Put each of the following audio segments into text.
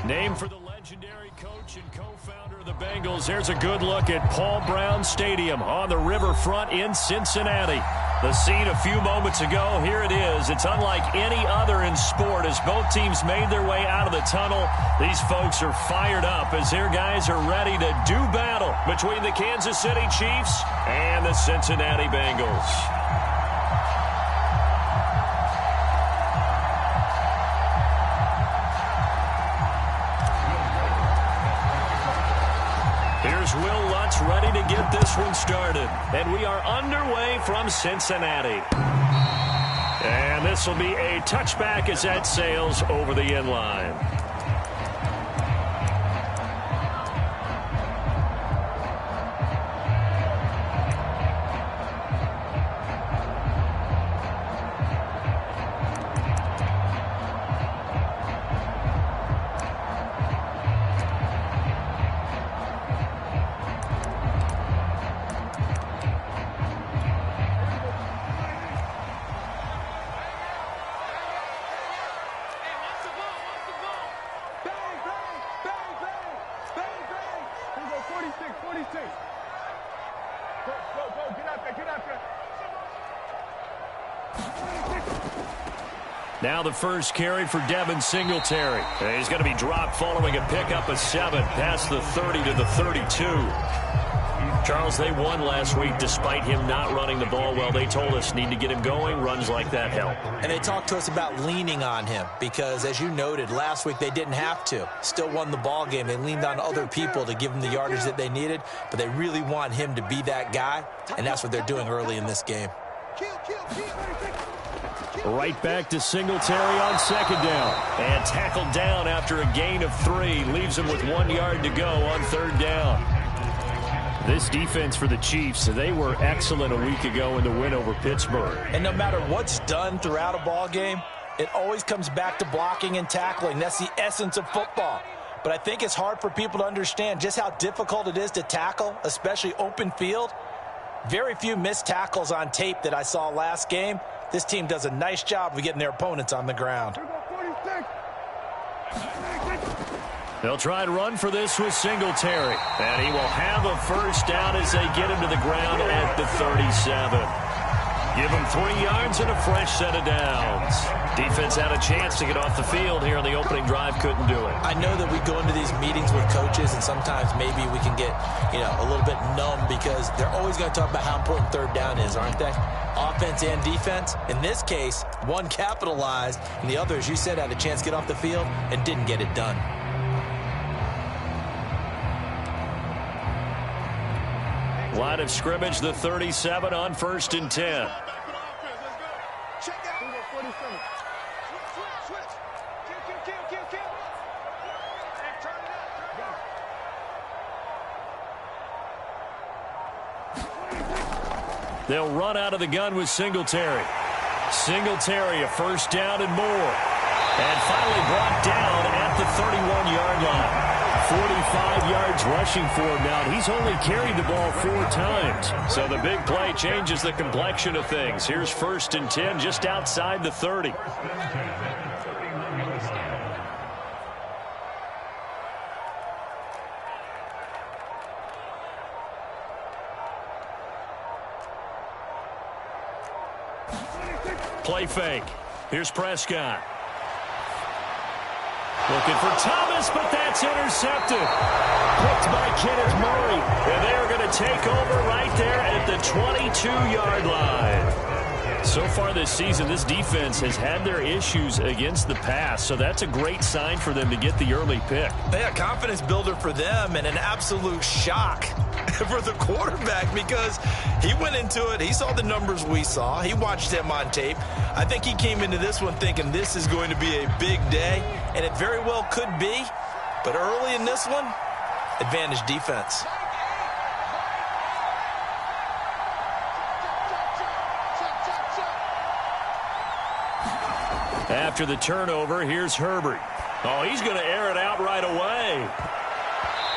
Named for the legendary coach and co-founder of the Bengals, there's a good look at Paul Brown Stadium on the riverfront in Cincinnati. The scene a few moments ago, here it is. It's unlike any other in sport as both teams made their way out of the tunnel. These folks are fired up as their guys are ready to do battle between the Kansas City Chiefs and the Cincinnati Bengals. Here's Will Lutz ready to get this one started. And we are underway from Cincinnati. And this will be a touchback as that sails over the end line. Now the first carry for Devin Singletary. He's going to be dropped following a pickup of 7 past the 30 to the 32. Charles, they won last week despite him not running the ball well. They told us need to get him going. Runs like that help. And they talked to us about leaning on him because, as you noted, last week they didn't have to. Still won the ball game. They leaned on other people to give them the yardage that they needed, but they really want him to be that guy, and that's what they're doing early in this game. Right back to Singletary on second down. And tackled down after a gain of 3. Leaves him with 1 yard to go on third down. This defense for the Chiefs, they were excellent a week ago in the win over Pittsburgh. And no matter what's done throughout a ball game, it always comes back to blocking and tackling. That's the essence of football. But I think it's hard for people to understand just how difficult it is to tackle, especially open field. Very few missed tackles on tape that I saw last game. This team does a nice job of getting their opponents on the ground. They'll try and run for this with Singletary. And he will have a first down as they get him to the ground at the 37. Give him 3 yards and a fresh set of downs. Defense had a chance to get off the field here on the opening drive, couldn't do it. I know that we go into these meetings with coaches, and sometimes maybe we can get, a little bit numb because they're always going to talk about how important third down is, aren't they? Offense and defense. In this case, one capitalized, and the other, as you said, had a chance to get off the field and didn't get it done. Line of scrimmage, the 37 on 1st and 10. They'll run out of the gun with Singletary. Singletary, a first down and more. And finally brought down at the 31-yard line. 45 yards rushing for him now. He's only carried the ball 4 times. So the big play changes the complexion of things. Here's 1st and 10 just outside the 30. Play fake. Here's Prescott. Looking for Thomas, but that's intercepted. Picked by Kenneth Murray. And they are going to take over right there at the 22-yard line. So far this season, this defense has had their issues against the pass, so that's a great sign for them to get the early pick. Yeah, confidence builder for them and an absolute shock for the quarterback because he went into it. He saw the numbers we saw. He watched them on tape. I think he came into this one thinking this is going to be a big day, and it very well could be. But early in this one, advantage defense. After the turnover, here's Herbert. Oh, he's going to air it out right away.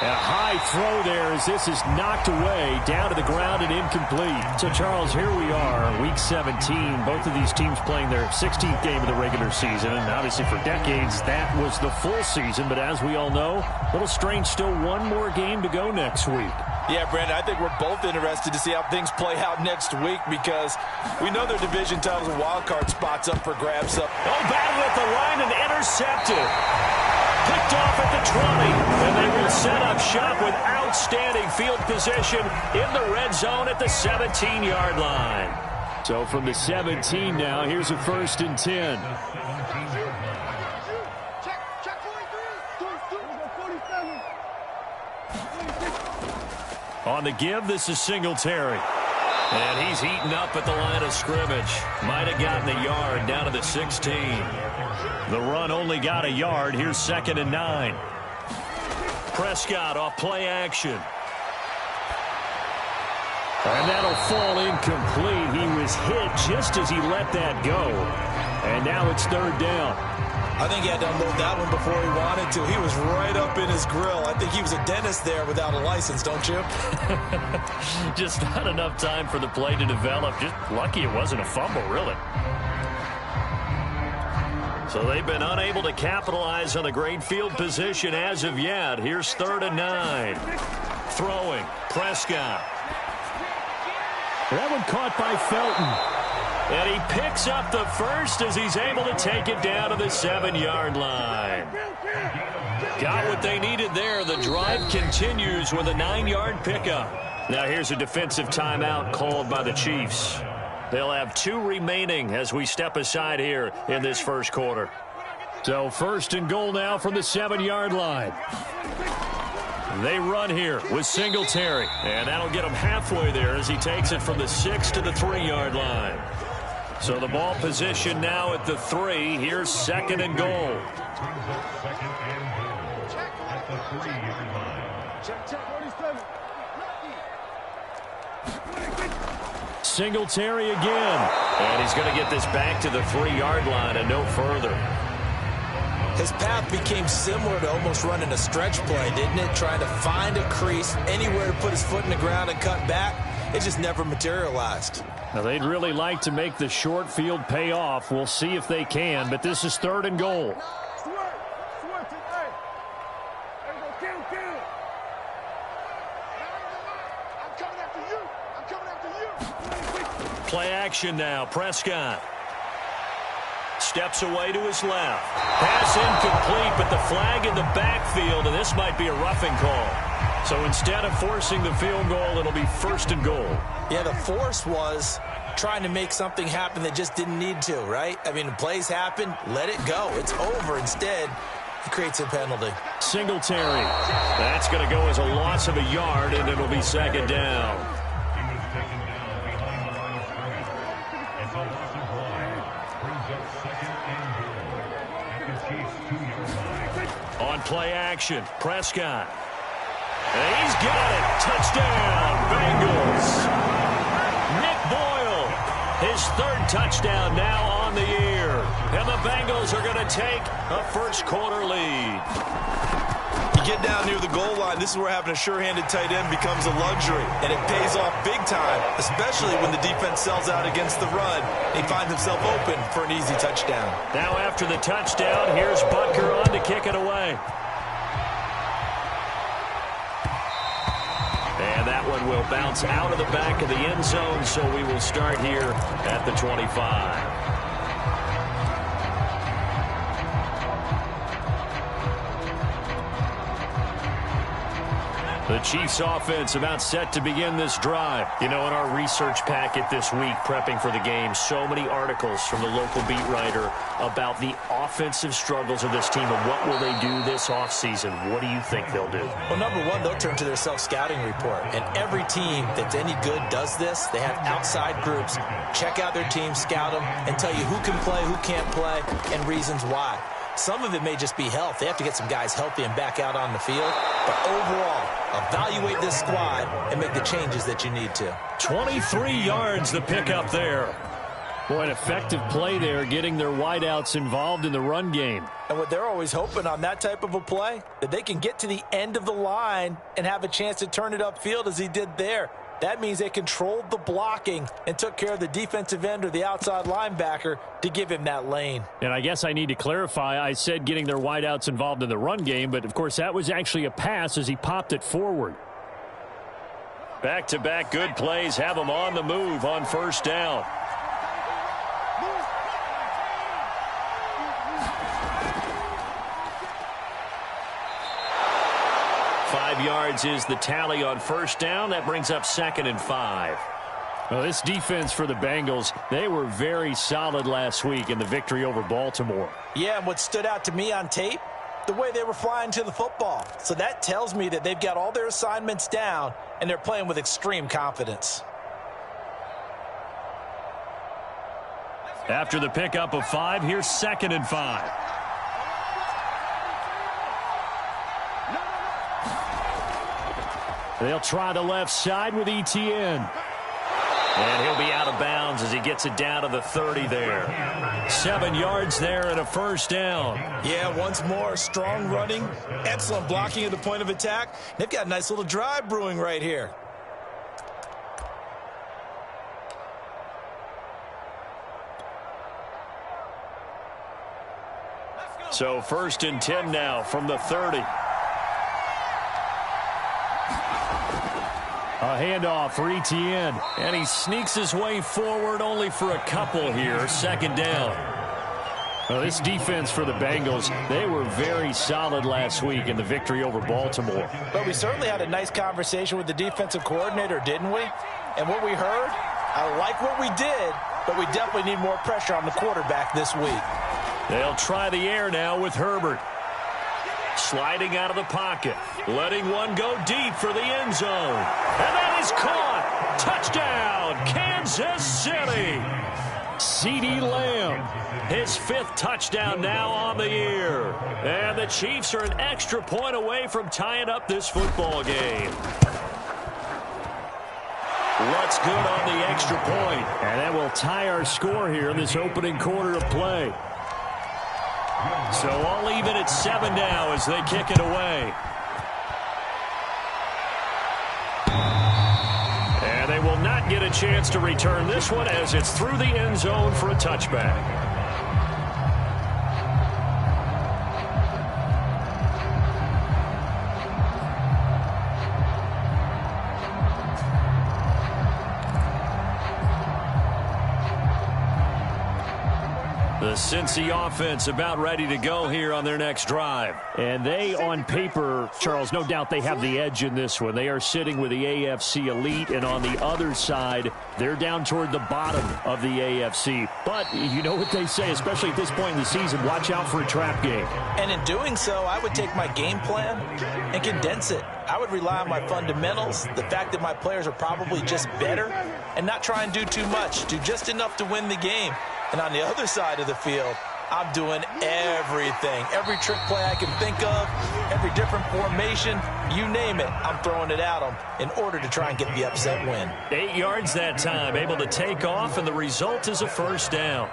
And a high throw there as this is knocked away, down to the ground and incomplete. So, Charles, here we are, Week 17. Both of these teams playing their 16th game of the regular season. And obviously for decades, that was the full season. But as we all know, a little strange, still one more game to go next week. Yeah, Brandon, I think we're both interested to see how things play out next week because we know their division titles and wild card spots up for grabs. Oh, battle at the line and intercepted. Picked off at the 20, and they will set up shop with outstanding field position in the red zone at the 17-yard line. So from the 17 now, here's a 1st and 10. On the give, this is Singletary. And he's heating up at the line of scrimmage. Might have gotten a yard down to the 16. The run only got a yard. Here's 2nd and 9. Prescott off play action. And that'll fall incomplete. He was hit just as he let that go. And now it's 3rd down. I think he had to unload that one before he wanted to. He was right up in his grill. I think he was a dentist there without a license, don't you? Just not enough time for the play to develop. Just lucky it wasn't a fumble, really. So they've been unable to capitalize on a great field position as of yet. Here's 3rd and 9. Throwing. Prescott. That one caught by Felton. And he picks up the first as he's able to take it down to the 7-yard line. Got what they needed there. The drive continues with a 9-yard pickup. Now here's a defensive timeout called by the Chiefs. They'll have 2 remaining as we step aside here in this first quarter. So 1st and goal now from the 7-yard line. They run here with Singletary. And that'll get him halfway there as he takes it from the 6 to the 3-yard line. So the ball position now at the 3. Here's 2nd and goal. Singletary again. And he's going to get this back to the 3-yard line and no further. His path became similar to almost running a stretch play, didn't it? Trying to find a crease, anywhere to put his foot in the ground and cut back. It just never materialized. Now, they'd really like to make the short field pay off. We'll see if they can, but this is 3rd and goal. Play action now. Prescott steps away to his left. Pass incomplete, but the flag in the backfield, and this might be a roughing call. So instead of forcing the field goal, it'll be 1st and goal. Yeah, the force was trying to make something happen that just didn't need to, right? I mean, the plays happen, let it go. It's over. Instead, he creates a penalty. Singletary. That's going to go as a loss of a yard, and it'll be 2nd down. On play action, Prescott. And he's got it. Touchdown, Bengals. Nick Boyle, his 3rd touchdown now on the year. And the Bengals are going to take a first quarter lead. You get down near the goal line, this is where having a sure-handed tight end becomes a luxury. And it pays off big time, especially when the defense sells out against the run. He finds himself open for an easy touchdown. Now after the touchdown, here's Butker on to kick it away. And that one will bounce out of the back of the end zone, so we will start here at the 25. The Chiefs offense about set to begin this drive. You know, in our research packet this week, prepping for the game, so many articles from the local beat writer about the offensive struggles of this team and what will they do this offseason. What do you think they'll do? Well, number one, they'll turn to their self-scouting report. And every team that's any good does this. They have outside groups. Check out their team, scout them, and tell you who can play, who can't play, and reasons why. Some of it may just be health. They have to get some guys healthy and back out on the field. But overall, evaluate this squad and make the changes that you need to. 23 yards the pickup there. Boy, an effective play there, getting their wideouts involved in the run game. And what they're always hoping on that type of a play, that they can get to the end of the line and have a chance to turn it upfield as he did there. That means they controlled the blocking and took care of the defensive end or the outside linebacker to give him that lane. And I guess I need to clarify, I said getting their wideouts involved in the run game, but of course that was actually a pass as he popped it forward. Back-to-back good plays have him on the move on first down. Yards is the tally on first down. That brings up 2nd and 5. Well, this defense for the Bengals, they were very solid last week in the victory over Baltimore. Yeah, and what stood out to me on tape, the way they were flying to the football. So that tells me that they've got all their assignments down and they're playing with extreme confidence. After the pickup of 5, here's 2nd and 5. They'll try the left side with Etienne. And he'll be out of bounds as he gets it down to the 30 there. 7 yards there and a first down. Yeah, once more, strong running, excellent blocking at the point of attack. They've got a nice little drive brewing right here. So 1st and 10 now from the 30. A handoff for Etienne. And he sneaks his way forward only for a couple here. 2nd down. Well, this defense for the Bengals, they were very solid last week in the victory over Baltimore. But we certainly had a nice conversation with the defensive coordinator, didn't we? And what we heard, I like what we did, but we definitely need more pressure on the quarterback this week. They'll try the air now with Herbert. Sliding out of the pocket, letting one go deep for the end zone. And that is caught. Touchdown, Kansas City. CeeDee Lamb, his 5th touchdown now on the year. And the Chiefs are an extra point away from tying up this football game. What's good on the extra point? And that will tie our score here in this opening quarter of play. So all even at 7 now as they kick it away. And they will not get a chance to return this one as it's through the end zone for a touchback. The Cincy offense about ready to go here on their next drive. And they, on paper, Charles, no doubt they have the edge in this one. They are sitting with the AFC elite, and on the other side, they're down toward the bottom of the AFC. But you know what they say, especially at this point in the season, watch out for a trap game. And in doing so, I would take my game plan and condense it. I would rely on my fundamentals, the fact that my players are probably just better, and not try and do too much, do just enough to win the game. And on the other side of the field, I'm doing everything. Every trick play I can think of, every different formation, you name it, I'm throwing it at them in order to try and get the upset win. 8 yards that time, able to take off, and the result is a first down.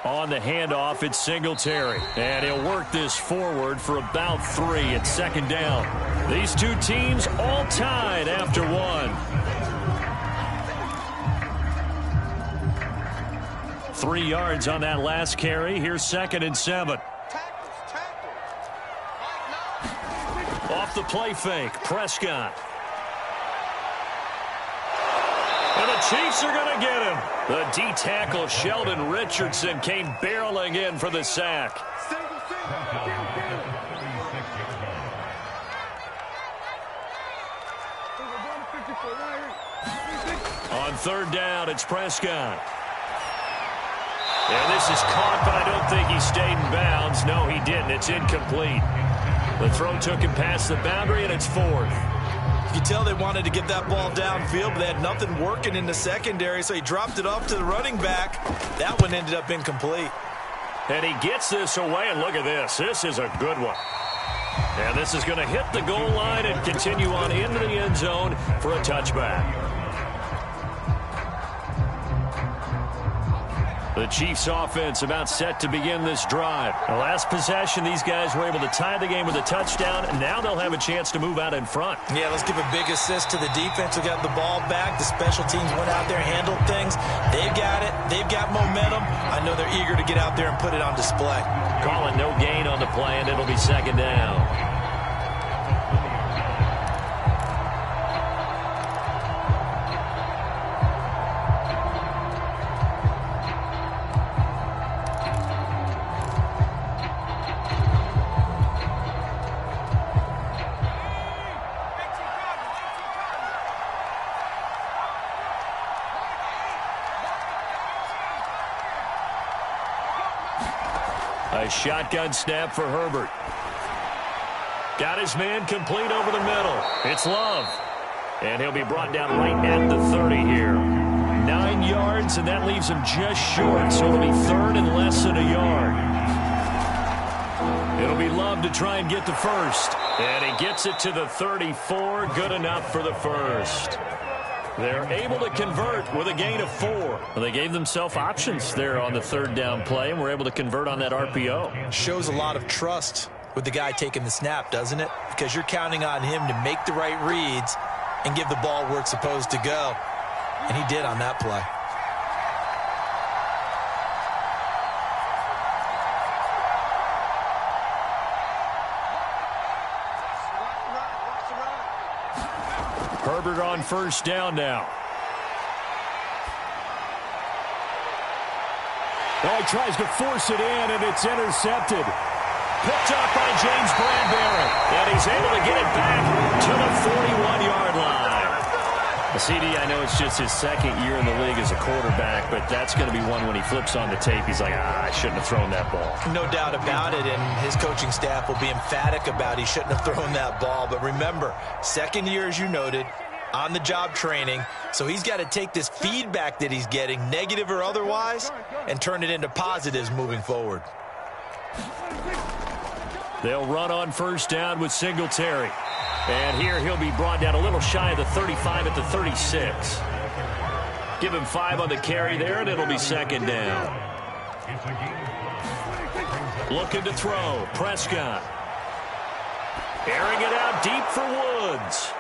On the handoff, it's Singletary. And he'll work this forward for about 3 at 2nd down. These two teams all tied after 1. 3 yards on that last carry. Here's 2nd and 7. Off the play fake, Prescott. And the Chiefs are going to get him. The D-tackle, Sheldon Richardson, came barreling in for the sack. On 3rd down, it's Prescott. And this is caught, but I don't think he stayed in bounds. No, he didn't. It's incomplete. The throw took him past the boundary, and it's 4th. You can tell they wanted to get that ball downfield, but they had nothing working in the secondary, so he dropped it off to the running back. That one ended up incomplete. And he gets this away, and look at this. This is a good one. And this is going to hit the goal line and continue on into the end zone for a touchback. The Chiefs offense about set to begin this drive. The last possession, these guys were able to tie the game with a touchdown, and now they'll have a chance to move out in front. Yeah, let's give a big assist to the defense who got the ball back. The special teams went out there, handled things. They've got it. They've got momentum. I know they're eager to get out there and put it on display. Calling no gain on the play, and it'll be second down. A shotgun snap for Herbert. Got his man complete over the middle. It's Love. And he'll be brought down right at the 30 here. 9 yards, and that leaves him just short. So it'll be third and less than a yard. It'll be Love to try and get the first. And he gets it to the 34. Good enough for the first. They're able to convert with a gain of 4. Well, they gave themselves options there on the third down play, and were able to convert on that RPO. Shows a lot of trust with the guy taking the snap, doesn't it? Because you're counting on him to make the right reads and give the ball where it's supposed to go. And he did on that play. Herbert on first down now. Oh, he tries to force it in, and it's intercepted. Picked up by James Bradbury. And he's able to get it back to the 41-yard line. The CD, I know it's just his second year in the league as a quarterback, but that's going to be one when he flips on the tape. He's like, I shouldn't have thrown that ball. No doubt about it, and his coaching staff will be emphatic about he shouldn't have thrown that ball. But remember, second year, as you noted, on-the-job training, so he's got to take this feedback that he's getting, negative or otherwise, and turn it into positives moving forward. They'll run on first down with Singletary. And here he'll be brought down a little shy of the 35 at the 36. Give him 5 on the carry there, and it'll be second down. Looking to throw. Prescott. Airing it out deep for Woods.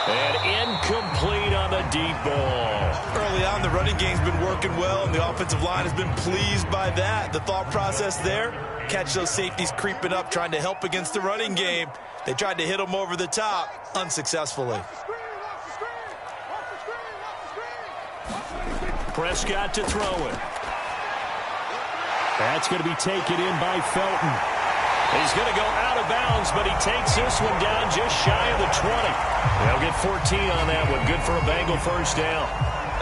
And incomplete on the deep ball. Early on, the running game's been working well, and the offensive line has been pleased by that. The thought process there, catch those safeties creeping up, trying to help against the running game. They tried to hit him over the top, unsuccessfully. Prescott to throw it. That's going to be taken in by Felton. He's going to go out of bounds, but he takes this one down just shy of the 20. They'll get 14 on that one. Good for a Bengal first down.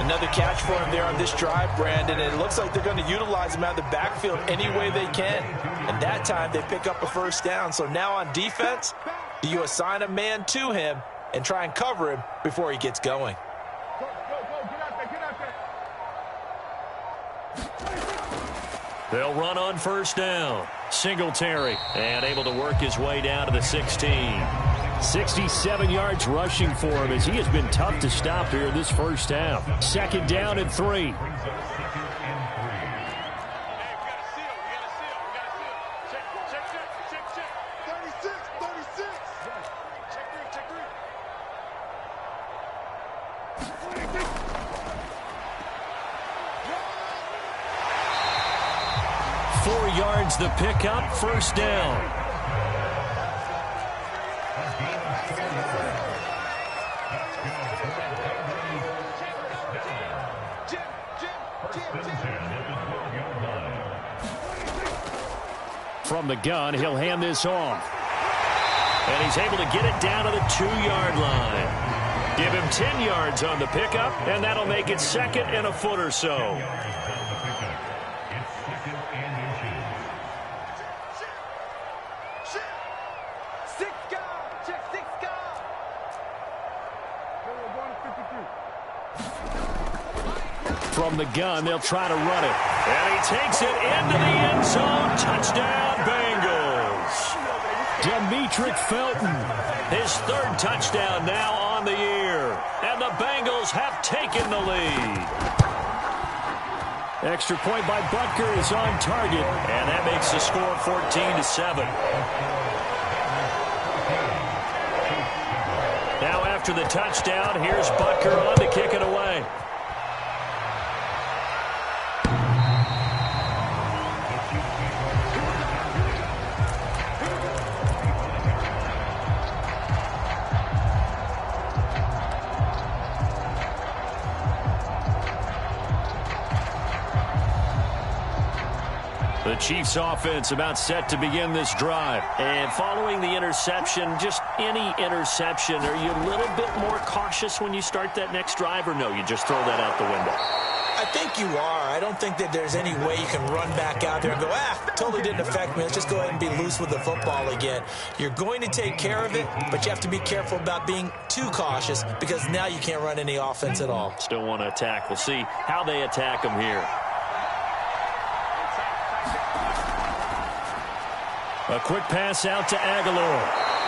Another catch for him there on this drive, Brandon, and it looks like they're going to utilize him out of the backfield any way they can. And that time they pick up a first down. So now on defense, do you assign a man to him and try and cover him before he gets going? They'll run on first down. Singletary, and able to work his way down to the 16. 67 yards rushing for him as he has been tough to stop here in this first half. Second down and 3. The pickup, first down. From the gun, he'll hand this off. And he's able to get it down to the 2-yard line. Give him 10 yards on the pickup, and that'll make it second and a foot or so. From the gun, they'll try to run it. And he takes it into the end zone. Touchdown, Bengals. Dietrich Felton. His third touchdown now on the year. And the Bengals have taken the lead. Extra point by Butker is on target. And that makes the score 14-7. Now after the touchdown, here's Butker on to kick it away. The Chiefs offense about set to begin this drive. And following the interception, just any interception, are you a little bit more cautious when you start that next drive, or no, you just throw that out the window? I think you are. I don't think that there's any way you can run back out there and go, totally didn't affect me. Let's just go ahead and be loose with the football again. You're going to take care of it, but you have to be careful about being too cautious because now you can't run any offense at all. Still want to attack. We'll see how they attack them here. A quick pass out to Aguilar.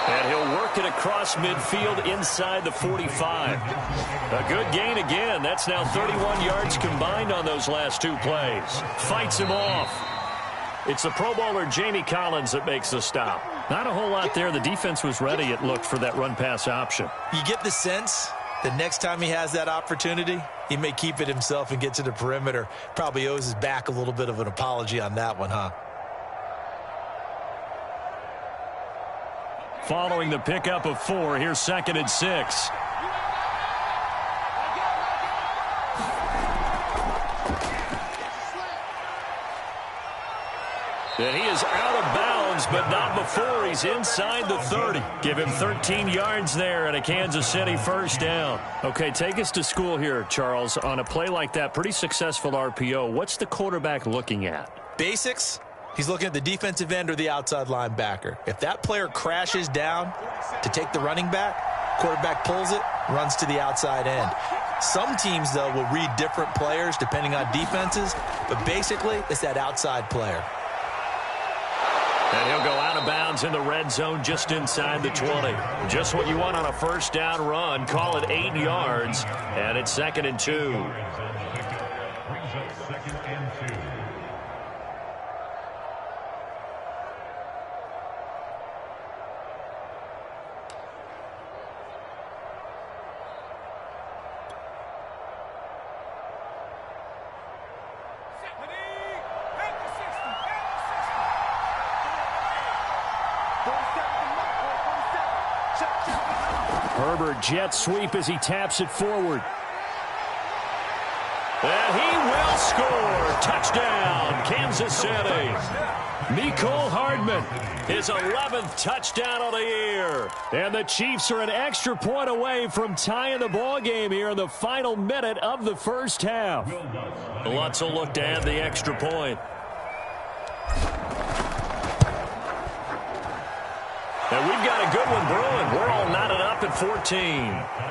And he'll work it across midfield inside the 45. A good gain again. That's now 31 yards combined on those last two plays. Fights him off. It's the Pro Bowler Jamie Collins that makes the stop. Not a whole lot there. The defense was ready, it looked, for that run-pass option. You get the sense the next time he has that opportunity, he may keep it himself and get to the perimeter. Probably owes his back a little bit of an apology on that one, huh? Following the pickup of 4, here's 2nd and 6. And he is out of bounds, but not before he's inside the 30. Give him 13 yards there and a Kansas City first down. Okay, take us to school here, Charles. On a play like that, pretty successful RPO. What's the quarterback looking at? Basics. He's looking at the defensive end or the outside linebacker. If that player crashes down to take the running back, quarterback pulls it, runs to the outside end. Some teams, though, will read different players depending on defenses, but basically it's that outside player. And he'll go out of bounds in the red zone just inside the 20. Just what you want on a first down run. Call it 8 yards, and it's 2nd and 2. Herbert jet sweep as he taps it forward. And he will score. Touchdown, Kansas City. Mecole Hardman, his 11th touchdown of the year. And the Chiefs are an extra point away from tying the ball game here in the final minute of the first half. Lutz will look to add the extra point. And we've got a good one brewing. We're all knotted up at 14.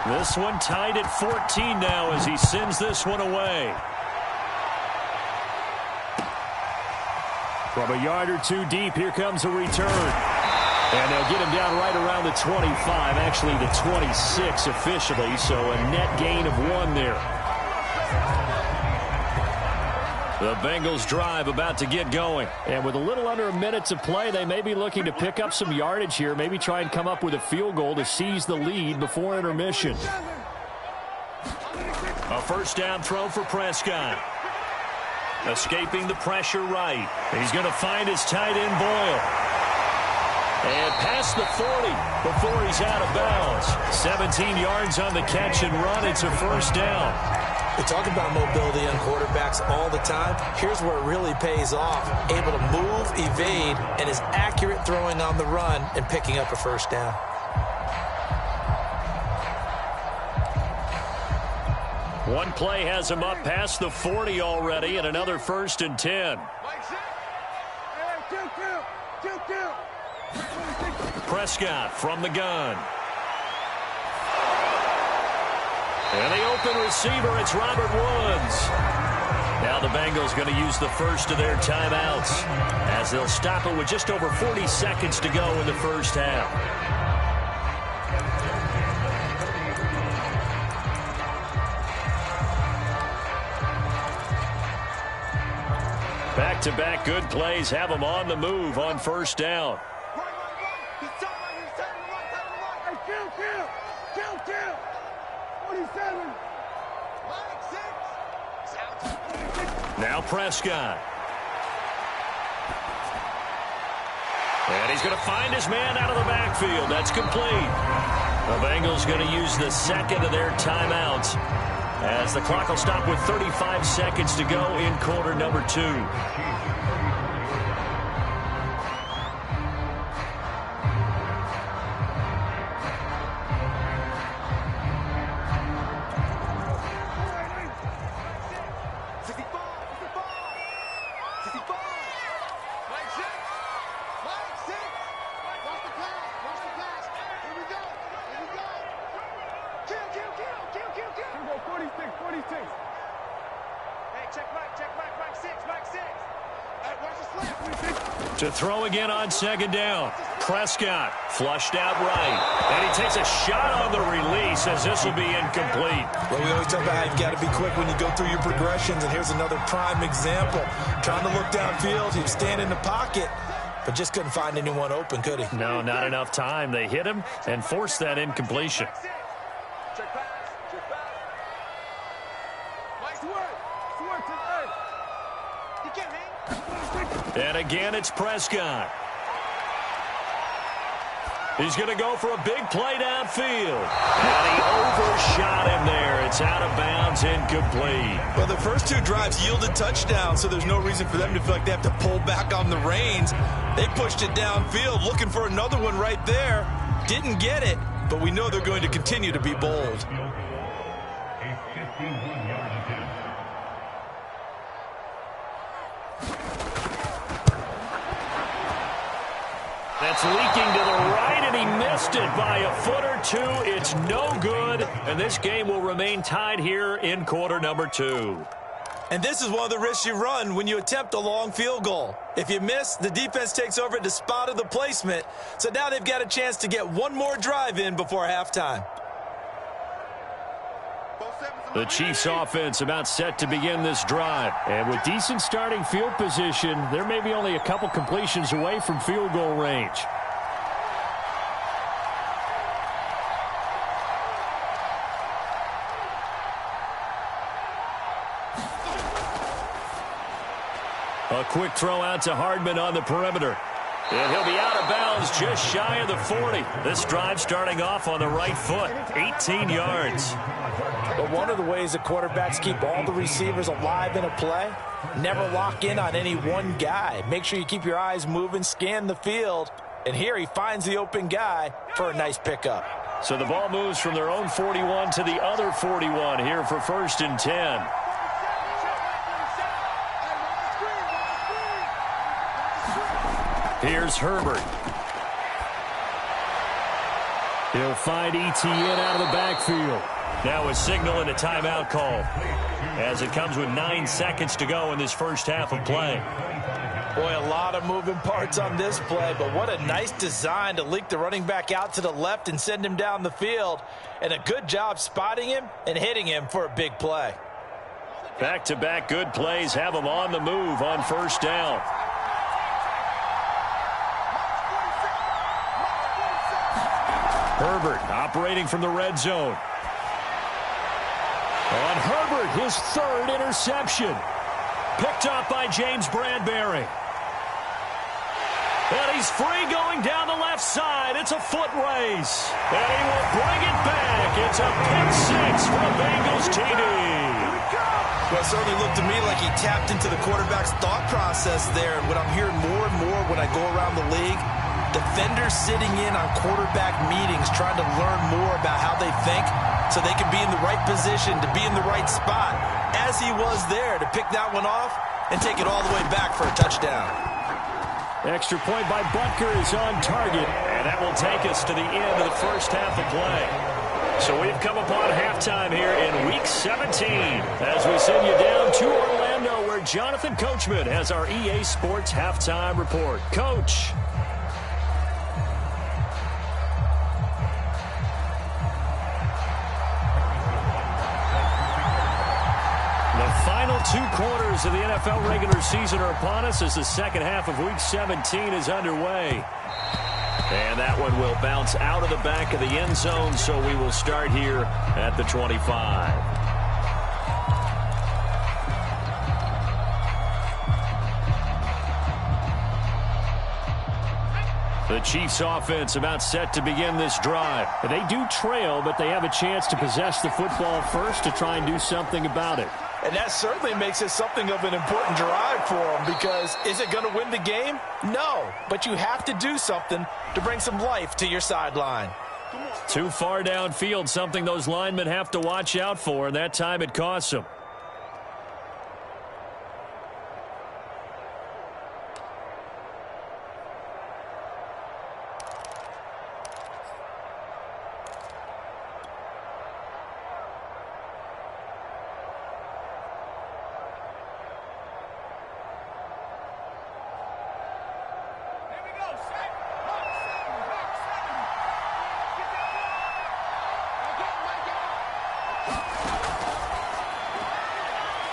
This one tied at 14 now as he sends this one away. From a yard or two deep, here comes a return. And they'll get him down right around the 25, actually the 26 officially, so a net gain of 1 there. The Bengals drive about to get going. And with a little under a minute to play, they may be looking to pick up some yardage here, maybe try and come up with a field goal to seize the lead before intermission. A first down throw for Prescott. Escaping the pressure right. He's going to find his tight end Boyle. And past the 40 before he's out of bounds. 17 yards on the catch and run. It's a first down. We talk about mobility on quarterbacks all the time. Here's where it really pays off. Able to move, evade, and is accurate throwing on the run and picking up a first down. One play has him up past the 40 already, and another 1st and 10. Prescott from the gun. And the open receiver, it's Robert Woods. Now the Bengals going to use the first of their timeouts as they'll stop it with just over 40 seconds to go in the first half. Back-to-back good plays have them on the move on first down. Now Prescott. And he's going to find his man out of the backfield. That's complete. The Bengals going to use the second of their timeouts as the clock will stop with 35 seconds to go in quarter number 2. To throw again on second down. Prescott flushed out right. And he takes a shot on the release as this will be incomplete. Well, we always talk about how you've got to be quick when you go through your progressions, and here's another prime example. Trying to look downfield, he was standing in the pocket, but just couldn't find anyone open, could he? No, not enough time. They hit him and forced that incompletion. And again, it's Prescott. He's going to go for a big play downfield. And he overshot him there. It's out of bounds, incomplete. Well, the first 2 drives yielded touchdowns, so there's no reason for them to feel like they have to pull back on the reins. They pushed it downfield, looking for another one right there. Didn't get it, but we know they're going to continue to be bold. That's leaking to the right, and he missed it by a foot or 2. It's no good, and this game will remain tied here in quarter number 2. And this is one of the risks you run when you attempt a long field goal. If you miss, the defense takes over at the spot of the placement. So now they've got a chance to get one more drive in before halftime. The Chiefs offense about set to begin this drive. And with decent starting field position, there may be only a couple completions away from field goal range. A quick throw out to Hardman on the perimeter. And he'll be out of bounds just shy of the 40. This drive starting off on the right foot, 18 yards. But one of the ways that quarterbacks keep all the receivers alive in a play, never lock in on any one guy. Make sure you keep your eyes moving, scan the field. And here he finds the open guy for a nice pickup. So the ball moves from their own 41 to the other 41 here for 1st and 10. Here's Herbert. He'll find Etienne out of the backfield. Now a signal and a timeout call as it comes with 9 seconds to go in this first half of play. Boy, a lot of moving parts on this play, but what a nice design to leak the running back out to the left and send him down the field. And a good job spotting him and hitting him for a big play. Back-to-back good plays have him on the move on first down. Herbert operating from the red zone. On Herbert, his 3rd interception. Picked up by James Bradbury. And he's free going down the left side. It's a foot race. And he will bring it back. It's a pick 6 for the Bengals TD. Well, it certainly looked to me like he tapped into the quarterback's thought process there. And what I'm hearing more and more when I go around the league, defenders sitting in on quarterback meetings trying to learn more about how they think so they can be in the right position to be in the right spot, as he was there to pick that one off and take it all the way back for a touchdown. Extra point by Butker is on target, and that will take us to the end of the first half of play. So we've come upon halftime here in Week 17 as we send you down to Orlando where Jonathan Coachman has our EA Sports Halftime Report. Coach. The final 2 quarters of the NFL regular season are upon us as the second half of Week 17 is underway. And that one will bounce out of the back of the end zone, so we will start here at the 25. The Chiefs offense about set to begin this drive. They do trail, but they have a chance to possess the football first to try and do something about it. And that certainly makes it something of an important drive for them, because is it going to win the game? No, but you have to do something to bring some life to your sideline. Too far downfield, something those linemen have to watch out for, and that time it costs them.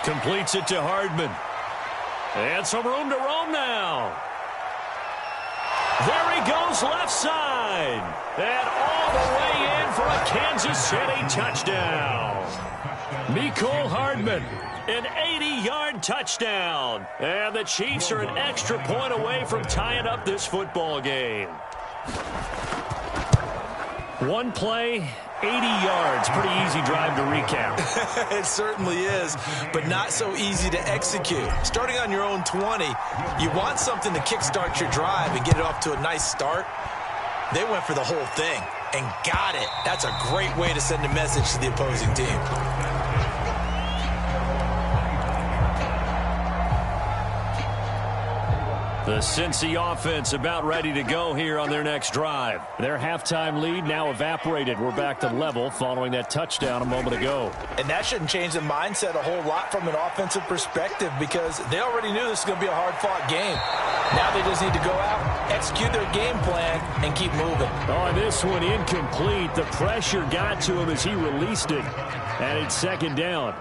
Completes it to Hardman. And some room to roam now. There he goes left side. And all the way in for a Kansas City touchdown. Mecole Hardman, an 80-yard touchdown. And the Chiefs are an extra point away from tying up this football game. One play, 80 yards. Pretty easy drive to recap. It certainly is, but not so easy to execute. Starting on your own 20, you want something to kickstart your drive and get it off to a nice start. They went for the whole thing and got it. That's a great way to send a message to the opposing team. The Cincy offense about ready to go here on their next drive. Their halftime lead now evaporated. We're back to level following that touchdown a moment ago. And that shouldn't change the mindset a whole lot from an offensive perspective, because they already knew this was going to be a hard-fought game. Now they just need to go out, execute their game plan, and keep moving. On this one, incomplete. The pressure got to him as he released it. And it's second down.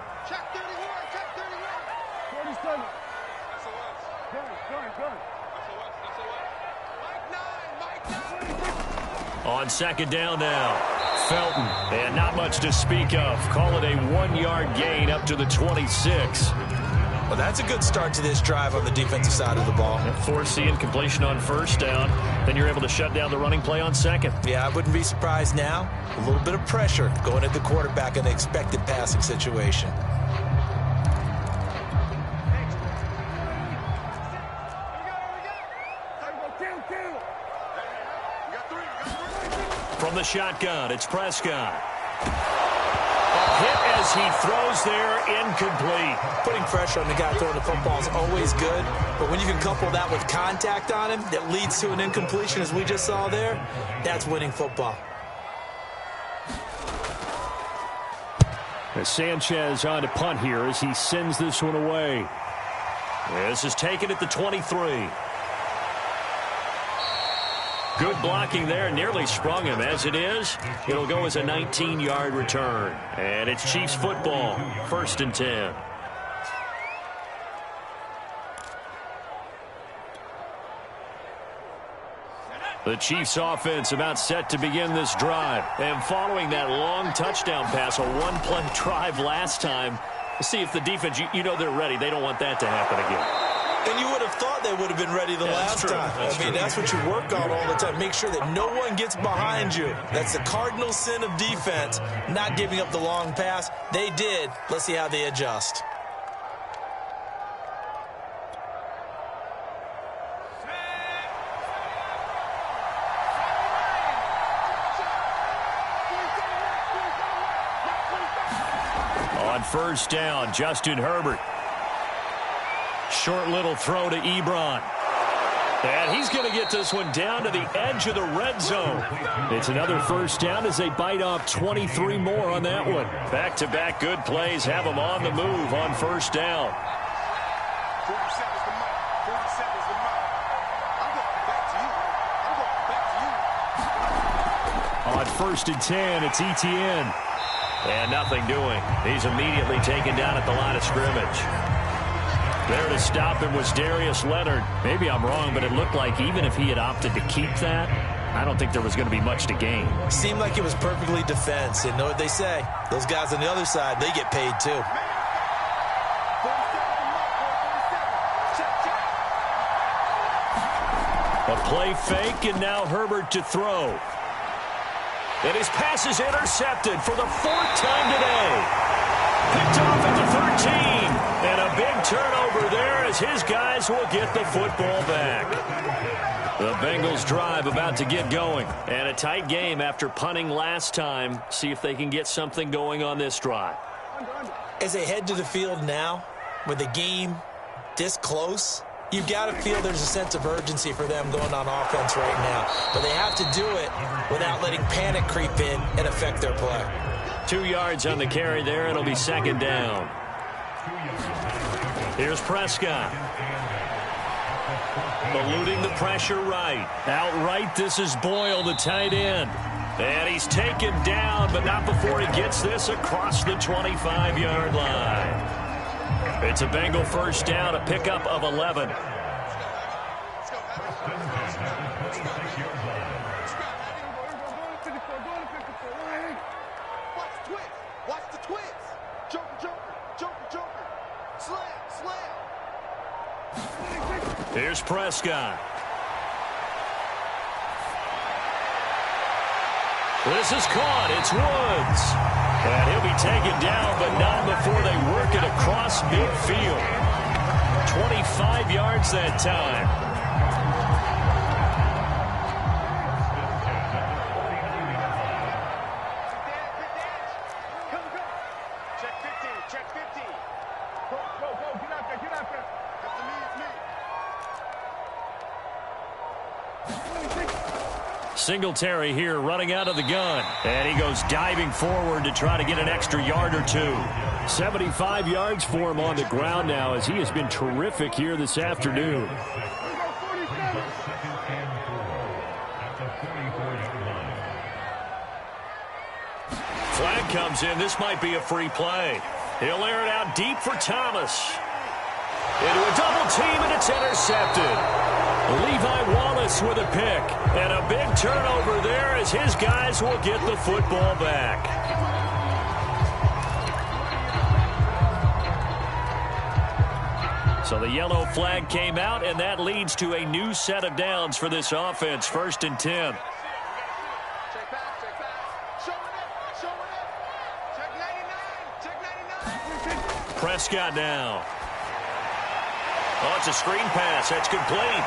On second down now, Felton, and not much to speak of. Call it a 1-yard gain up to the 26. Well, that's a good start to this drive on the defensive side of the ball. Force the incompletion on first down. Then you're able to shut down the running play on second. Yeah, I wouldn't be surprised now. A little bit of pressure going at the quarterback in the expected passing situation. From the shotgun, it's Prescott. A hit as he throws there, incomplete. Putting pressure on the guy throwing the football is always good, but when you can couple that with contact on him that leads to an incompletion, as we just saw there, that's winning football. As Sanchez on to punt here as he sends this one away. This is taken at the 23. Good blocking there, nearly sprung him. As it is, it'll go as a 19-yard return. And it's Chiefs football, 1st and 10. The Chiefs offense about set to begin this drive. And following that long touchdown pass, a one-play drive last time, we'll see if the defense, you know they're ready. They don't want that to happen again. And you would have thought they would have been ready the last time. That's what you work on all the time. Make sure that no one gets behind you. That's the cardinal sin of defense, not giving up the long pass. They did. Let's see how they adjust. On first down, Justin Herbert. Short little throw to Ebron. And he's going to get this one down to the edge of the red zone. It's another first down as they bite off 23 more on that one. Back-to-back good plays have them on the move on first down. 40 seconds to mark. 40 seconds to mark. I'm going back to you. I'm going back to you. On first and 10, it's ETN. And nothing doing. He's immediately taken down at the line of scrimmage. There to stop him was Darius Leonard. Maybe I'm wrong, but it looked like even if he had opted to keep that, I don't think there was going to be much to gain. Seemed like it was perfectly defense. And know what they say? Those guys on the other side, they get paid too. A play fake, and now Herbert to throw. And his pass is intercepted for the fourth time today. Picked off at the 13. And a big turnover there as his guys will get the football back. The Bengals drive about to get going. And a tight game after punting last time. See if they can get something going on this drive. As they head to the field now, with the game this close, you've got to feel there's a sense of urgency for them going on offense right now. But they have to do it without letting panic creep in and affect their play. 2 yards on the carry there. It'll be second down. Here's Prescott. Eluding the pressure right. Outright, this is Boyle, the tight end. And he's taken down, but not before he gets this across the 25-yard line. It's a Bengal first down, a pickup of 11. Watch the twist. Joker, joker, joker, joker. Slam, slam. Here's Prescott. This is caught. It's Woods. And he'll be taken down, but not before they work it across midfield. 25 yards that time. Singletary here running out of the gun. And he goes diving forward to try to get an extra yard or two. 75 yards for him on the ground now as he has been terrific here this afternoon. Flag comes in. This might be a free play. He'll air it out deep for Thomas. Into a double team, and it's intercepted. Levi Wallace with a pick. And a big turnover there as his guys will get the football back. So the yellow flag came out, and that leads to a new set of downs for this offense. First and 10. Prescott now. Oh, it's a screen pass. That's complete.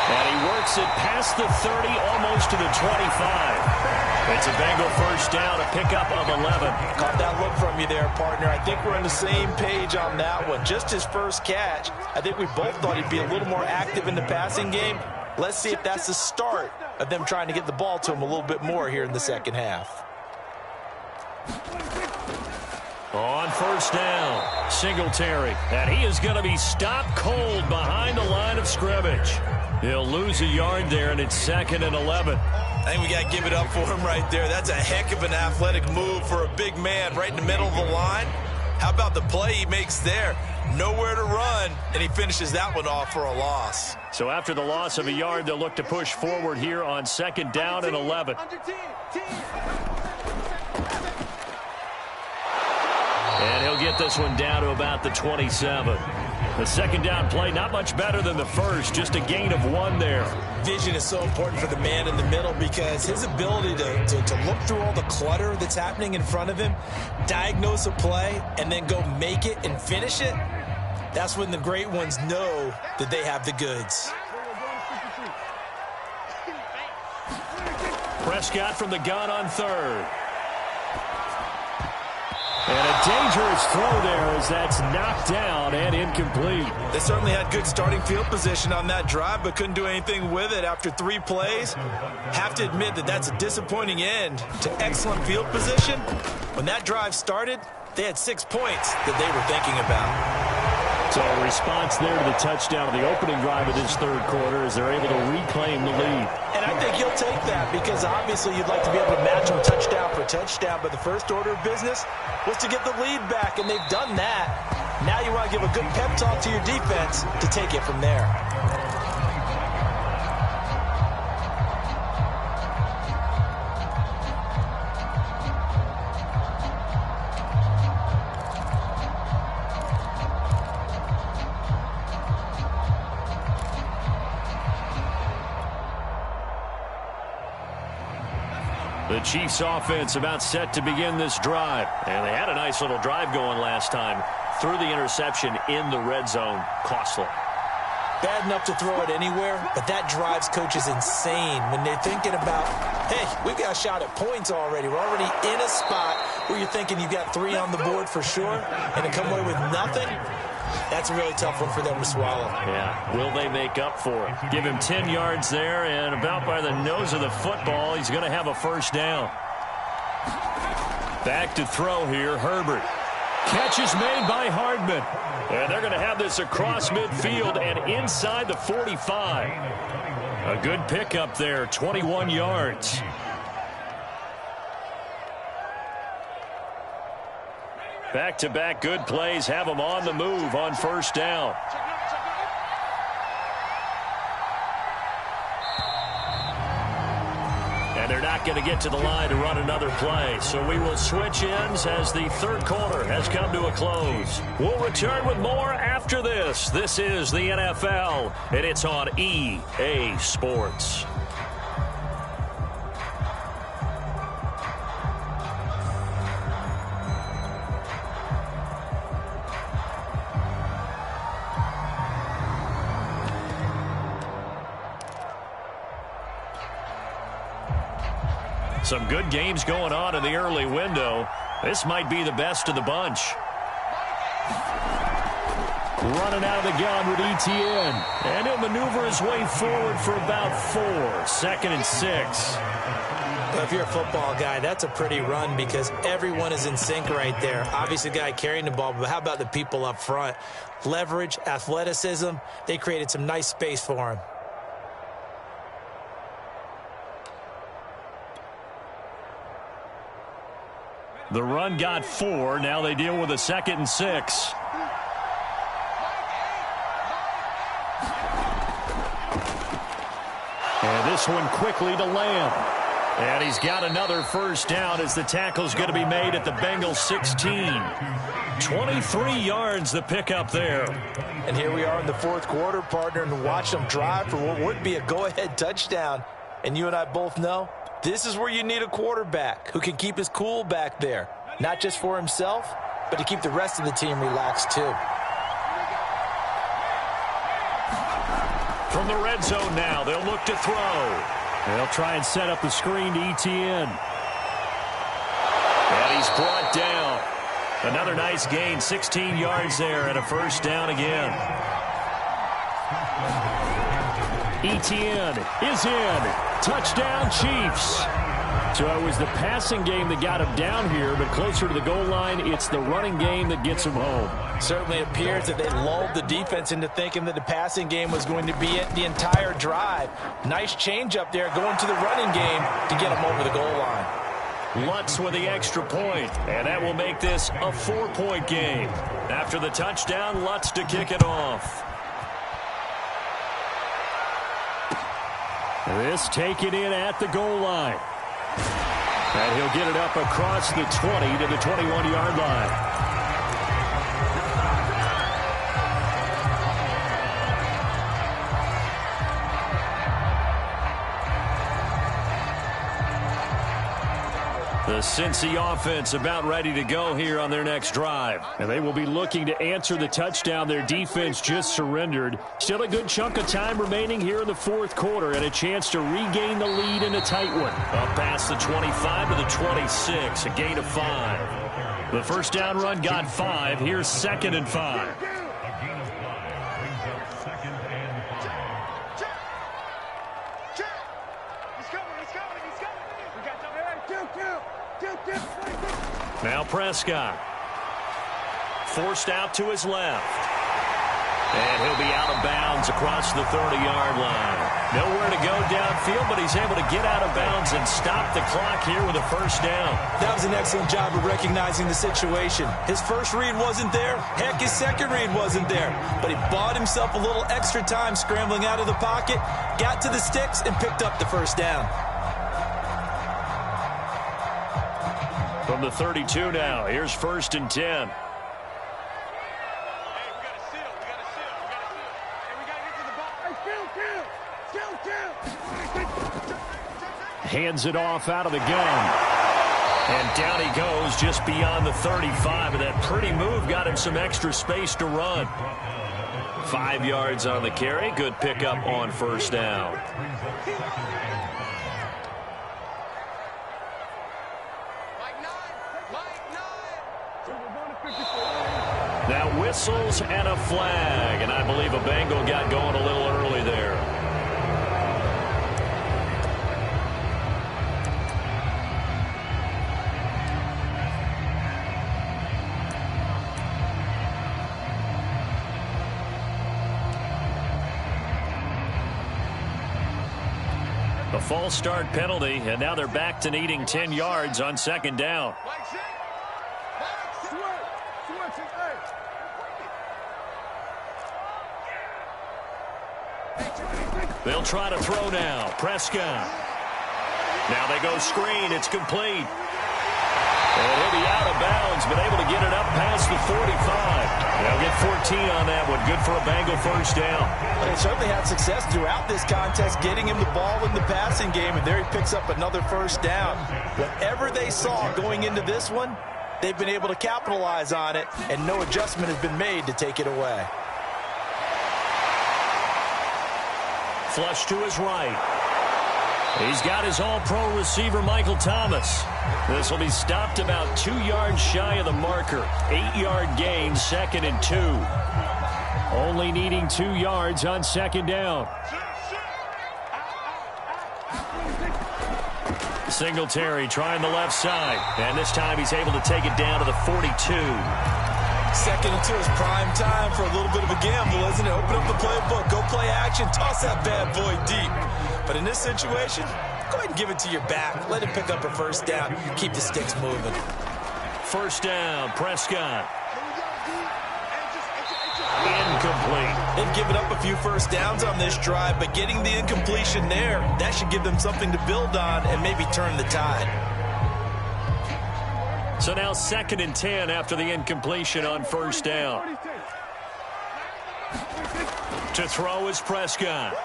And he works it past the 30, almost to the 25. It's a Bengal first down, a pickup of 11. Caught that look from you there, partner. I think we're on the same page on that one. Just his first catch. I think we both thought he'd be a little more active in the passing game. Let's see if that's the start of them trying to get the ball to him a little bit more here in the second half. On first down, Singletary. And he is going to be stopped cold behind the line of scrimmage. He'll lose a yard there, and it's second and 11. I think we got to give it up for him right there. That's a heck of an athletic move for a big man right in the middle of the line. How about the play he makes there? Nowhere to run, and he finishes that one off for a loss. So after the loss of a yard, they'll look to push forward here on second down and 11. And he'll get this one down to about the 27. The second down play, not much better than the first, just a gain of 1 there. Vision is so important for the man in the middle because his ability to look through all the clutter that's happening in front of him, diagnose a play, and then go make it and finish it, that's when the great ones know that they have the goods. Prescott from the gun on third. And a dangerous throw there as that's knocked down and incomplete. They certainly had good starting field position on that drive, but couldn't do anything with it after 3 plays. Have to admit that that's a disappointing end to excellent field position. When that drive started, they had 6 points that they were thinking about. So a response there to the touchdown of the opening drive of this third quarter as they're able to reclaim the lead. And I think you'll take that because obviously you'd like to be able to match them touchdown for touchdown, but the first order of business was to get the lead back, and they've done that. Now you want to give a good pep talk to your defense to take it from there. The Chiefs offense about set to begin this drive. And they had a nice little drive going last time. Threw the interception in the red zone. Costly. Bad enough to throw it anywhere, but that drives coaches insane when they're thinking about, hey, we've got a shot at points already. We're already in a spot where you're thinking you've got 3 on the board for sure, and to come away with nothing, that's a really tough one for them to swallow. Yeah, will they make up for it? Give him 10 yards there, and about by the nose of the football, he's going to have a first down. Back to throw here, Herbert. Catch is made by Hardman. And they're going to have this across midfield and inside the 45. A good pickup there, 21 yards. Back-to-back good plays have them on the move on first down. And they're not going to get to the line to run another play. So we will switch ends as the third quarter has come to a close. We'll return with more after this. This is the NFL, and it's on EA Sports. Some good games going on in the early window. This might be the best of the bunch. Running out of the gun with Etienne. And he'll maneuver his way forward for about 4. 2nd and 6. Well, if you're a football guy, that's a pretty run because everyone is in sync right there. Obviously, the guy carrying the ball, but how about the people up front? Leverage, athleticism, they created some nice space for him. The run got 4. Now they deal with a 2nd and 6. And this one quickly to Lamb. And he's got another first down as the tackle's going to be made at the Bengals 16. 23 yards the pickup there. And here we are in the fourth quarter, partner, and watch them drive for what would be a go-ahead touchdown. And you and I both know this is where you need a quarterback who can keep his cool back there. Not just for himself, but to keep the rest of the team relaxed too. From the red zone now, they'll look to throw. They'll try and set up the screen to Etienne. And he's brought down. Another nice gain, 16 yards there and a first down again. Etienne is in. Touchdown, Chiefs. So it was the passing game that got him down here, but closer to the goal line, it's the running game that gets him home. Certainly appears that they lulled the defense into thinking that the passing game was going to be it the entire drive. Nice change up there going to the running game to get him over the goal line. Lutz with the extra point, and that will make this a 4-point game. After the touchdown, Lutz to kick it off. This taken in at the goal line. And he'll get it up across the 20 to the 21-yard line. The Cincy offense about ready to go here on their next drive. And they will be looking to answer the touchdown their defense just surrendered. Still a good chunk of time remaining here in the fourth quarter and a chance to regain the lead in a tight one. Up past the 25 to the 26, a gain of 5. The first down run got 5. Here's 2nd and 5. Now Prescott. Forced out to his left. And he'll be out of bounds across the 30-yard line. Nowhere to go downfield, but he's able to get out of bounds and stop the clock here with a first down. That was an excellent job of recognizing the situation. His first read wasn't there. Heck, his second read wasn't there. But he bought himself a little extra time scrambling out of the pocket, got to the sticks, and picked up the first down. From the 32 now, here's 1st and 10. Hands it off out of the gun. And down he goes just beyond the 35. And that pretty move got him some extra space to run. 5 yards on the carry. Good pickup on first down. Now whistles and a flag. And I believe a Bengal got going a little early there. A false start penalty, and now they're back to needing 10 yards on 2nd down. They'll try to throw now. Prescott. Now they go screen. It's complete. And he'll be out of bounds, but able to get it up past the 45. They'll get 14 on that one. Good for a Bengal first down. They certainly had success throughout this contest, getting him the ball in the passing game, and there he picks up another first down. Whatever they saw going into this one, they've been able to capitalize on it, and no adjustment has been made to take it away. Flush to his right. He's got his all-pro receiver, Michael Thomas. This will be stopped about 2 yards shy of the marker. 8-yard gain, 2nd and 2. Only needing 2 yards on 2nd down. Singletary trying the left side. And this time he's able to take it down to the 42. 2nd and 2 is prime time for a little bit of a gamble, isn't it? Open up the playbook, go play action, toss that bad boy deep. But in this situation, go ahead and give it to your back. Let him pick up a first down. Keep the sticks moving. First down, Prescott. Incomplete. They've given up a few first downs on this drive, but getting the incompletion there, that should give them something to build on and maybe turn the tide. So now 2nd and 10 after the incompletion on first down. To throw is Prescott.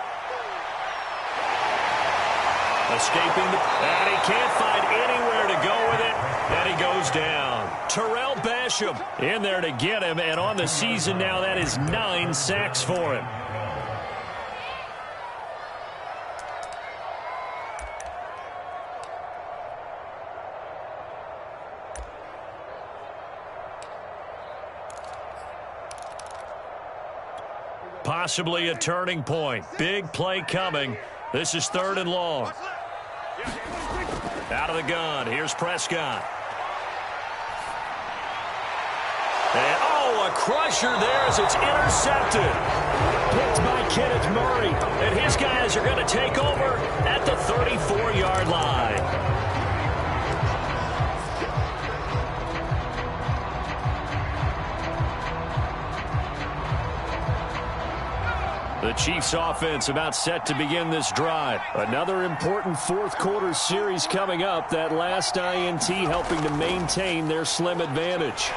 Escaping and he can't find anywhere to go with it, and he goes down. Terrell Basham in there to get him, and on the season now, that is 9 sacks for him. Possibly a turning point. Big play coming. This is 3rd and long. Out of the gun. Here's Prescott. And, a crusher there as it's intercepted. Picked by Kenneth Murray. And his guys are going to take over at the 34-yard line. The Chiefs offense about set to begin this drive. Another important fourth-quarter series coming up. That last INT helping to maintain their slim advantage.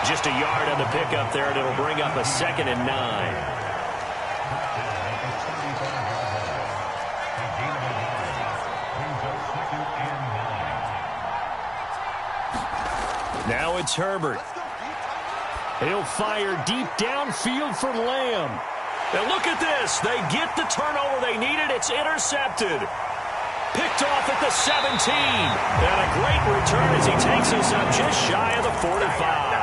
Just a yard on the pickup there, and it'll bring up a 2nd and 9. Now it's Herbert. He'll fire deep downfield for Lamb. And look at this. They get the turnover they needed. It's intercepted. Picked off at the 17. And a great return as he takes us up just shy of the 45.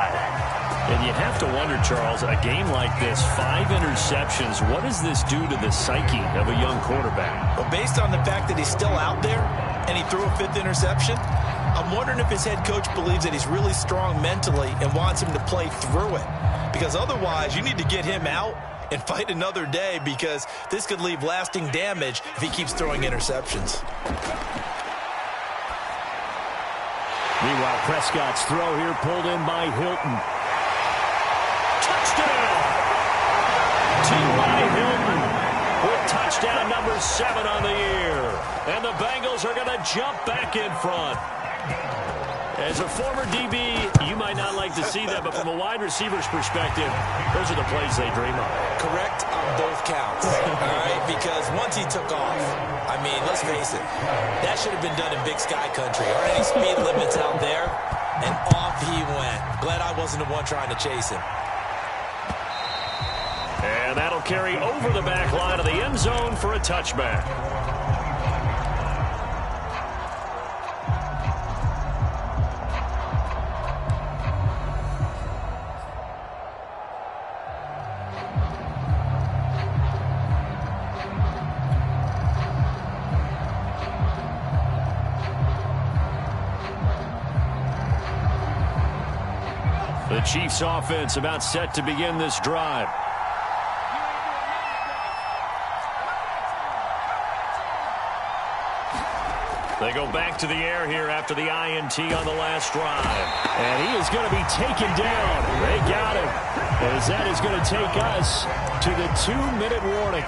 And you have to wonder, Charles, a game like this, 5 interceptions, what does this do to the psyche of a young quarterback? Well, based on the fact that he's still out there and he threw a 5th interception, I'm wondering if his head coach believes that he's really strong mentally and wants him to play through it. Because otherwise, you need to get him out and fight another day, because this could leave lasting damage if he keeps throwing interceptions. Meanwhile, Prescott's throw here pulled in by Hilton. Touchdown! T.Y. Hilton with touchdown number 7 on the year. And the Bengals are going to jump back in front. As a former DB, you might not like to see that, but from a wide receiver's perspective, those are the plays they dream of. Correct on both counts, all right? Because once he took off, I mean, let's face it, that should have been done in Big Sky Country. Aren't any speed limits out there? And off he went. Glad I wasn't the one trying to chase him. And that'll carry over the back line of the end zone for a touchback. The Chiefs offense about set to begin this drive. They go back to the air here after the INT on the last drive. And he is going to be taken down. They got him. As that is going to take us to the 2-minute warning.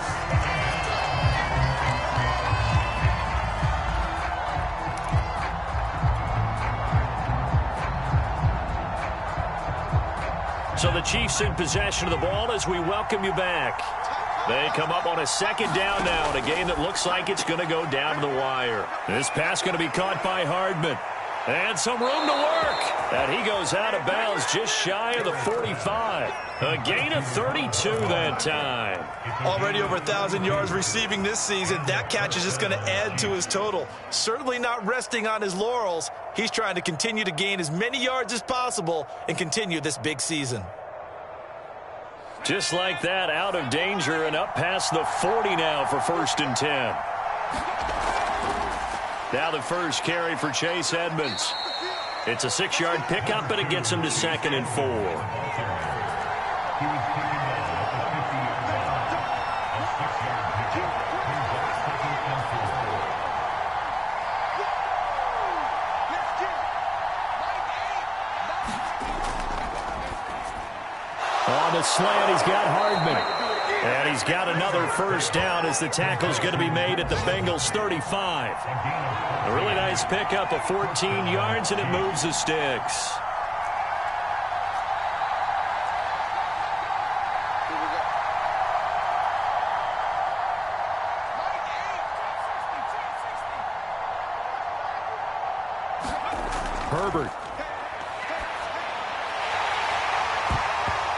So the Chiefs in possession of the ball as we welcome you back. They come up on a 2nd down now in a game that looks like it's going to go down to the wire. This pass going to be caught by Hardman. And some room to work. And he goes out of bounds just shy of the 45. A gain of 32 that time. Already over 1,000 yards receiving this season. That catch is just going to add to his total. Certainly not resting on his laurels. He's trying to continue to gain as many yards as possible and continue this big season. Just like that, out of danger and up past the 40 now for 1st and 10. Now the first carry for Chase Edmonds. It's a 6-yard pickup, and it gets him to 2nd and 4. On the slant, he's got Hardman. And he's got another 1st down as the tackle's going to be made at the Bengals 35. A really nice pickup of 14 yards, and it moves the sticks. Herbert.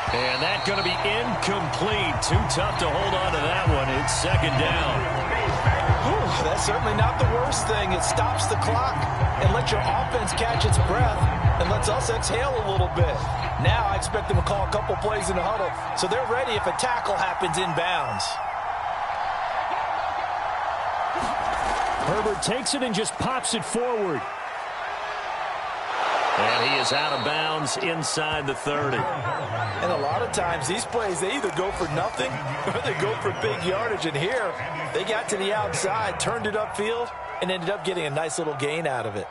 And that's going to be incomplete. Too tough to hold on to that one. It's 2nd down. Whew, that's certainly not the worst thing. It stops the clock and lets your offense catch its breath and lets us exhale a little bit. Now I expect them to call a couple plays in the huddle so they're ready if a tackle happens inbounds. Herbert takes it and just pops it forward. And he is out of bounds inside the 30. And a lot of times these plays, they either go for nothing or they go for big yardage. And here, they got to the outside, turned it upfield, and ended up getting a nice little gain out of it.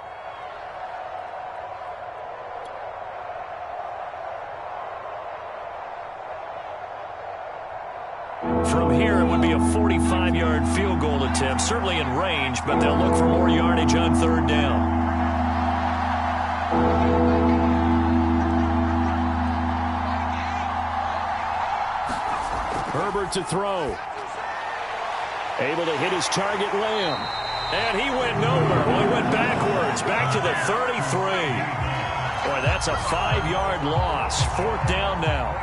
From here, it would be a 45-yard field goal attempt, certainly in range, but they'll look for more yardage on 3rd down. Herbert to throw. Able to hit his target, Lamb. And he went nowhere. Well, he went backwards, back to the 33. Boy, that's a 5-yard loss. 4th down now.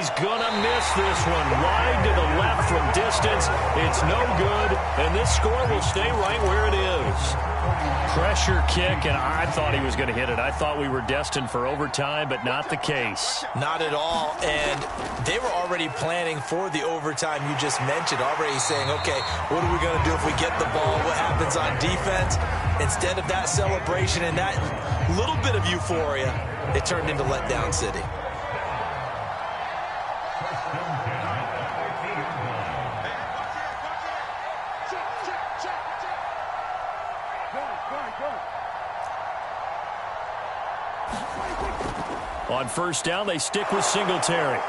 he's going to miss this one. Wide to the left from distance. It's no good, and this score will stay right where it is. Pressure kick, and I thought he was going to hit it. I thought we were destined for overtime, but not the case. Not at all, and they were already planning for the overtime you just mentioned, already saying, okay, what are we going to do if we get the ball? What happens on defense? Instead of that celebration and that little bit of euphoria, it turned into letdown city. On first down, they stick with Singletary.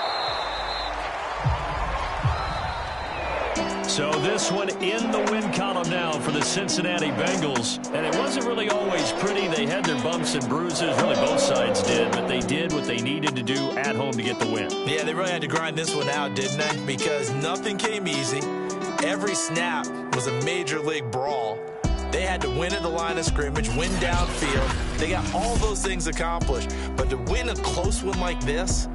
So this one in the win column now for the Cincinnati Bengals. And it wasn't really always pretty. They had their bumps and bruises. Really, both sides did. But they did what they needed to do at home to get the win. Yeah, they really had to grind this one out, didn't they? Because nothing came easy. Every snap was a major league brawl. They had to win at the line of scrimmage, win downfield. They got all those things accomplished. But to win a close one like this,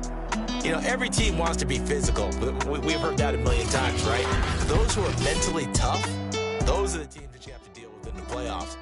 you know, every team wants to be physical. We've heard that a million times, right? Those who are mentally tough, those are the teams that you have to deal with in the playoffs.